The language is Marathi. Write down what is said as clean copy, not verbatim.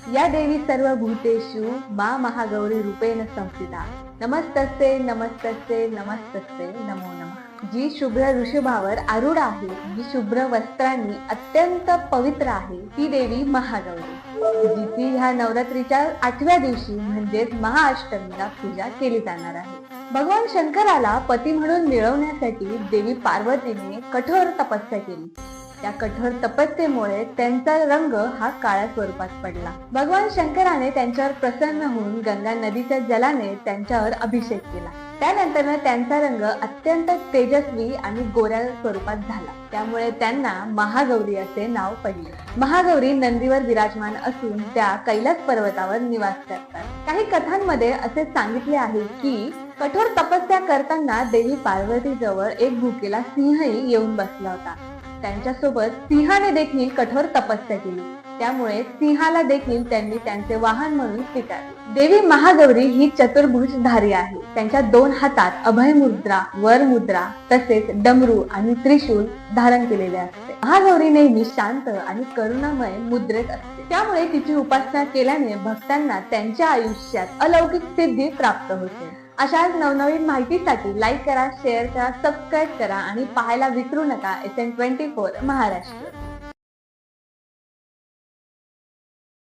या देवी सर्वभूतेषु मा महागौरी रूपेण संस्थिता। नमस्तस्ते नमस्तस्ते नमस्तस्ते नमो नमः। जी शुभ्र ऋषभावर आरूढ आहे, जी शुभ्र वस्त्रांनी अत्यंत पवित्र आहे, ती देवी महागौरी, जिची ह्या नवरात्रीच्या 8व्या दिवशी म्हणजेच महाअष्टमीला पूजा केली जाणार आहे। भगवान शंकराला पती म्हणून मिळवण्यासाठी देवी पार्वतीने कठोर तपस्या केली। त्या कठोर तपस्येमुळे त्यांचा रंग हा काळ्या स्वरूपात पडला। भगवान शंकराने त्यांच्यावर प्रसन्न होऊन गंगा नदीच्या जलाने त्यांच्यावर अभिषेक केला। त्यानंतर त्यांचा रंग अत्यंत तेजस्वी आणि गोऱ्या स्वरूपात झाला, त्यामुळे त्यांना महागौरी असे नाव पडले। महागौरी नंदीवर विराजमान असून त्या कैलास पर्वतावर निवास करतात। काही कथांमध्ये असे सांगितले आहे की कठोर तपस्या करताना देवी पार्वती जवळ एक भुकेला सिंहही येऊन बसला होता। त्यांच्यासोबत सिंहाने देखील कठोर तपस्या केली, त्यामुळे सिंहाला देखील त्यांनी त्यांचे वाहन म्हणून स्वीकारले। देवी महागौरी ही चतुर्भुजधारी आहे। त्यांच्या 2 हातात अभय मुद्रा, वर मुद्रा तसेच डमरू आणि त्रिशूल धारण केलेले असते। महागौरी नेहमी शांत आणि करुणामय मुद्रेत असते, त्यामुळे तिची उपासना केल्याने भक्तांना त्यांच्या आयुष्यात अलौकिक सिद्धी प्राप्त होते। अशाच नवनवीन माहितीसाठी लाईक करा, शेअर करा, सबस्क्राईब करा आणि पाहायला विसरू नका SN24 महाराष्ट्र।